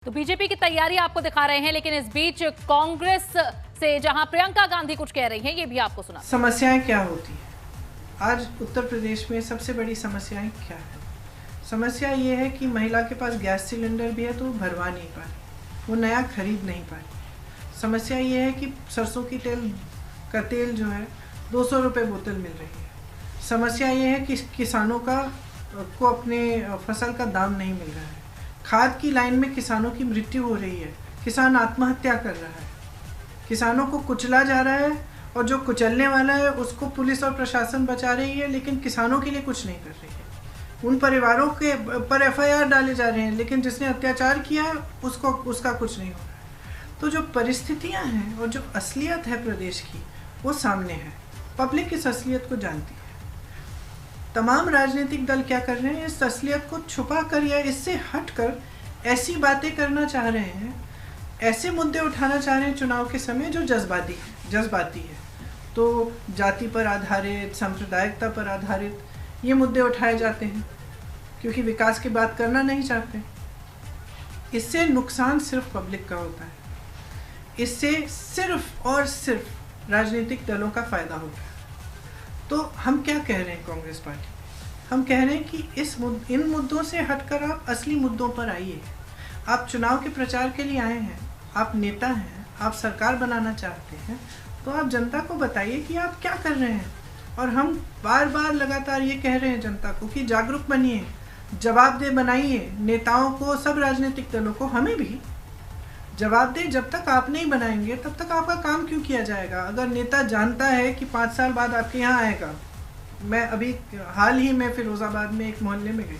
तो बीजेपी की तैयारी आपको दिखा रहे हैं, लेकिन इस बीच कांग्रेस से जहां प्रियंका गांधी कुछ कह रही हैं, ये भी आपको सुना। समस्याएं क्या होती हैं आज उत्तर प्रदेश में? सबसे बड़ी समस्याएं क्या है? समस्या ये है कि महिला के पास गैस सिलेंडर भी है तो वो भरवा नहीं पा रही, वो नया खरीद नहीं पा रही। समस्या ये है कि सरसों की तेल जो है 200 रुपये बोतल मिल रही है। समस्या ये है कि किसानों को अपने फसल का दाम नहीं मिल रहा है। खाद की लाइन में किसानों की मृत्यु हो रही है, किसान आत्महत्या कर रहा है, किसानों को कुचला जा रहा है और जो कुचलने वाला है उसको पुलिस और प्रशासन बचा रही है, लेकिन किसानों के लिए कुछ नहीं कर रही है। उन परिवारों के पर FIR डाले जा रहे हैं, लेकिन जिसने अत्याचार किया है उसका कुछ नहीं हो रहा है। तो जो परिस्थितियां हैं और जो असलियत है प्रदेश की वो सामने है। पब्लिक इस असलियत को जानती है। तमाम राजनीतिक दल क्या कर रहे हैं, इस असलियत को छुपा कर या इससे हटकर ऐसी बातें करना चाह रहे हैं, ऐसे मुद्दे उठाना चाह रहे हैं चुनाव के समय जो जज्बाती है। तो जाति पर आधारित, सांप्रदायिकता पर आधारित ये मुद्दे उठाए जाते हैं क्योंकि विकास की बात करना नहीं चाहते। इससे नुकसान सिर्फ पब्लिक का होता है, इससे सिर्फ और सिर्फ राजनीतिक दलों का फायदा होता है। तो हम क्या कह रहे हैं कांग्रेस पार्टी? हम कह रहे हैं कि इन मुद्दों से हटकर आप असली मुद्दों पर आइए। आप चुनाव के प्रचार के लिए आए हैं, आप नेता हैं, आप सरकार बनाना चाहते हैं, तो आप जनता को बताइए कि आप क्या कर रहे हैं। और हम बार बार लगातार ये कह रहे हैं जनता को कि जागरूक बनिए, जवाबदेह बनाइए नेताओं को, सब राजनीतिक दलों को, हमें भी जवाबदेह जब तक आप नहीं बनाएंगे तब तक आपका काम क्यों किया जाएगा? अगर नेता जानता है कि 5 साल बाद आपके यहाँ आएगा, मैं अभी हाल ही में फिरोज़ाबाद में एक मोहल्ले में गई,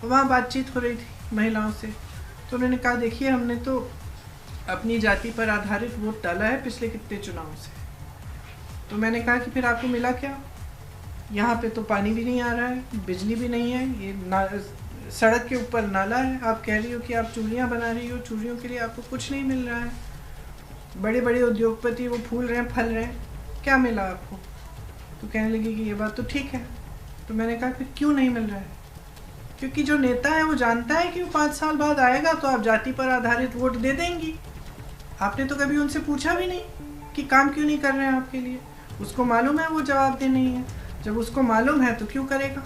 वहाँ बातचीत हो रही थी महिलाओं से, तो उन्होंने कहा देखिए हमने तो अपनी जाति पर आधारित वोट डाला है पिछले कितने चुनाव से। तो मैंने कहा कि फिर आपको मिला क्या? यहाँ पे तो पानी भी नहीं आ रहा है, बिजली भी नहीं है, ये सड़क के ऊपर नाला है। आप कह रही हो कि आप चूड़ियाँ बना रही हो, चूड़ियों के लिए आपको कुछ नहीं मिल रहा है। बड़े बड़े उद्योगपति वो फूल रहे हैं, फल रहे हैं, क्या मिला आपको? तो कहने लगी कि ये बात तो ठीक है। तो मैंने कहा फिर क्यों नहीं मिल रहा है? क्योंकि जो नेता है वो जानता है कि वो 5 साल बाद आएगा तो आप जाति पर आधारित वोट दे देंगी। आपने तो कभी उनसे पूछा भी नहीं कि काम क्यों नहीं कर रहे हैं आपके लिए। उसको मालूम है वो जवाबदेह नहीं है, जब उसको मालूम है तो क्यों करेगा?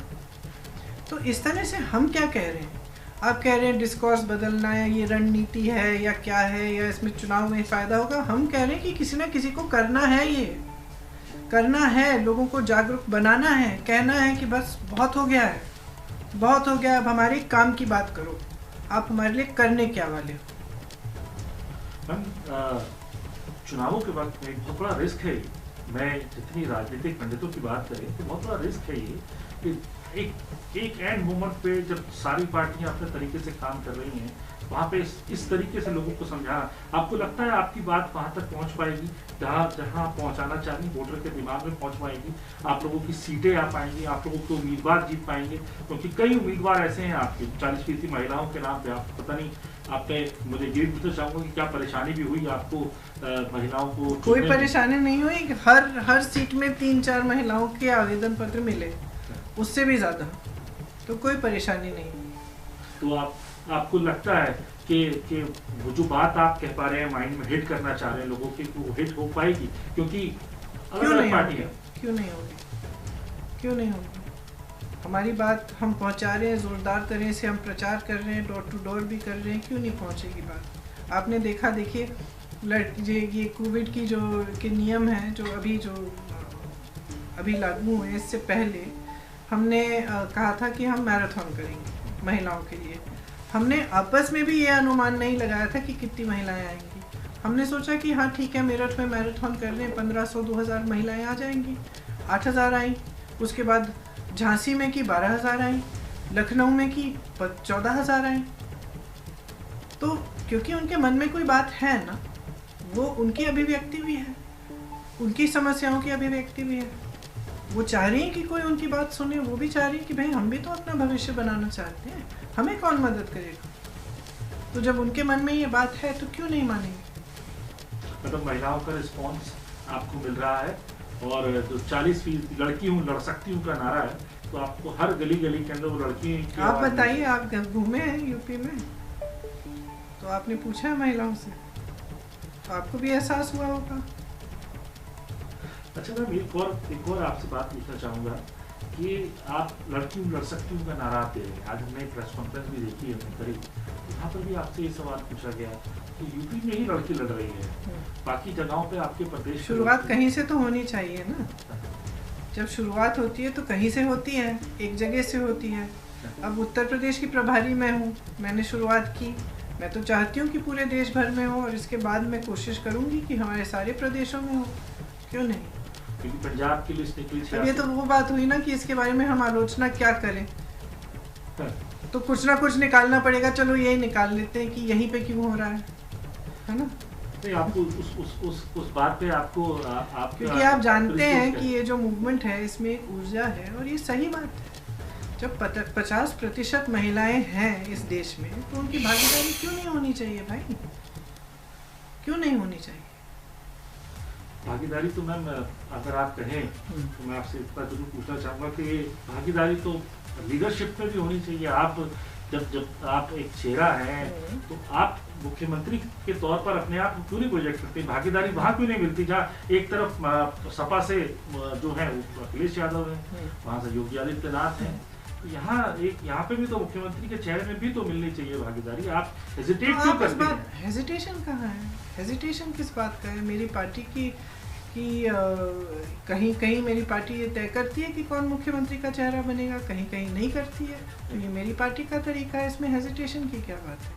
तो इस तरह से हम क्या कह रहे हैं? आप कह रहे हैं डिस्कोर्स बदलना है, ये रणनीति है या क्या है, या इसमें चुनाव में फ़ायदा होगा। हम कह रहे हैं कि किसी ना किसी को करना है, ये करना है, लोगों को जागरूक बनाना है, कहना है कि बस बहुत हो गया है, बहुत हो गया, अब हमारे काम की बात करो, आप हमारे लिए करने क्या वाले हो। चुनावों के वक्त में बहुत बड़ा रिस्क है। मैं जितनी राजनीतिक पंडितों की बात करें तो बहुत बड़ा रिस्क है ये कि एक एंड मोमेंट पे जब सारी पार्टियां अपने तरीके से काम कर रही हैं, वहाँ पे इस तरीके से लोगों को समझाना, आपको लगता है आपकी बात वहाँ तक पहुँच पाएगी जहाँ आप पहुँचाना चाहेंगे, वोटर के दिमाग में पहुँच पाएगी, आप लोगों की सीटें आ पाएंगी, आप लोगों के उम्मीदवार जीत पाएंगे? क्योंकि कई उम्मीदवार ऐसे हैं आपके 40% महिलाओं के नाम पे। आप पता नहीं, आपने मुझे ये भी पूछना चाहूँगा कि क्या परेशानी भी हुई आपको महिलाओं को? कोई परेशानी नहीं हुई। हर सीट में 3-4 महिलाओं के आवेदन पत्र मिले, उससे भी ज़्यादा, तो कोई परेशानी नहीं। तो आपको लगता है कि वो जो बात आप कह पा रहे हैं, माइंड में हिट करना चाह रहे हैं लोगों की, वो हिट हो पाएगी? क्योंकि क्यों नहीं होगी? हमारी बात हम पहुंचा रहे हैं, जोरदार तरह से हम प्रचार कर रहे हैं, डोर टू डोर भी कर रहे हैं, क्यों नहीं पहुंचेगी बात? आपने देखा, देखिए ये कोविड की के नियम हैं जो अभी लागू हुए, इससे पहले हमने कहा था कि हम मैराथन करेंगे महिलाओं के लिए। हमने आपस में भी ये अनुमान नहीं लगाया था कि कितनी महिलाएं आएंगी। हमने सोचा कि हाँ ठीक है, मेरठ में मैराथन कर रहे हैं, 1500-2000 महिलाएं आ जाएंगी। 8000 आई, उसके बाद झांसी में की 12000 आई, लखनऊ में की 14000 आई। तो क्योंकि उनके मन में कोई बात है ना, वो उनकी अभिव्यक्ति भी है, उनकी समस्याओं की अभिव्यक्ति भी है। वो चाह रही हैं कि कोई उनकी बात सुने, वो भी चाह रही है कि भाई हम भी तो अपना भविष्य बनाना चाहते हैं, हमें कौन मदद करेगा? तो जब उनके मन में ये बात है तो क्यों नहीं मानेंगे? मतलब महिलाओं का रिस्पॉन्स आपको मिल रहा है, और जो 40% लड़की हूँ लड़ सकती हूँ का नारा है, तो आपको हर गली गली के अंदर वो लड़की। आप बताइए, आप घूमे हैं यूपी में? तो आपने पूछा है महिलाओं से, तो आपको भी एहसास हुआ होगा। अच्छा मैम, एक और आपसे बात पूछना चाहूँगा कि आप लड़की लड़ सकती हूँ का नारा दे रहे हैं। आज हमने प्रेस कॉन्फ्रेंस भी देखी है करीब, यहाँ पर भी आपसे ये सवाल पूछा गया कि यूपी में ही लड़की लड़ रही है, बाकी जगहों पे आपके प्रदेश शुरुआत कहीं से तो होनी चाहिए ना। जब शुरुआत होती है तो कहीं से होती है, एक जगह से होती है। अब उत्तर प्रदेश की प्रभारी मैं हूँ, मैंने शुरुआत की। मैं तो चाहती हूँ कि पूरे देश भर में हो और इसके बाद मैं कोशिश करूँगी कि हमारे सारे प्रदेशों में हो, क्यों नहीं। क्योंकि पंजाब की लिस्ट निकली थी। अब ये तो वो बात हुई ना कि इसके बारे में हम आलोचना क्या करें, तो कुछ ना कुछ निकालना पड़ेगा। चलो यही निकाल लेते हैं कि यहीं पे क्यों हो रहा है ना। नहीं, आपको उस बात पे आपको क्योंकि आप जानते हैं कि ये जो मूवमेंट है इसमें एक ऊर्जा है और ये सही बात है। जब 50% महिलाएं हैं इस देश में तो उनकी भागीदारी क्यों नहीं होनी चाहिए भाई, क्यों नहीं होनी चाहिए भागीदारी। तो मैम अगर आप कहें तो मैं आपसे इतना जरूर पूछना चाहूँगा कि भागीदारी तो लीडरशिप में भी होनी चाहिए। आप जब आप एक चेहरा हैं तो आप मुख्यमंत्री के तौर पर अपने आप क्यों नहीं प्रोजेक्ट करते? भागीदारी वहाँ क्यों नहीं मिलती जहाँ एक तरफ सपा से जो है अखिलेश यादव है, वहाँ से योगी आदित्यनाथ हैं, यहाँ पे भी तो मुख्यमंत्री के चेहरे में भी तो मिलनी चाहिए भागीदारी। आप हेजिटेट क्यों करते हैं? हेजिटेशन कहाँ है? हेजिटेशन किस बात का है? मेरी पार्टी की कहीं कहीं मेरी पार्टी ये तय करती है कि कौन मुख्यमंत्री का चेहरा बनेगा, कहीं कहीं नहीं करती है। तो ये मेरी पार्टी का तरीका है, इसमें हेजिटेशन की क्या बात है?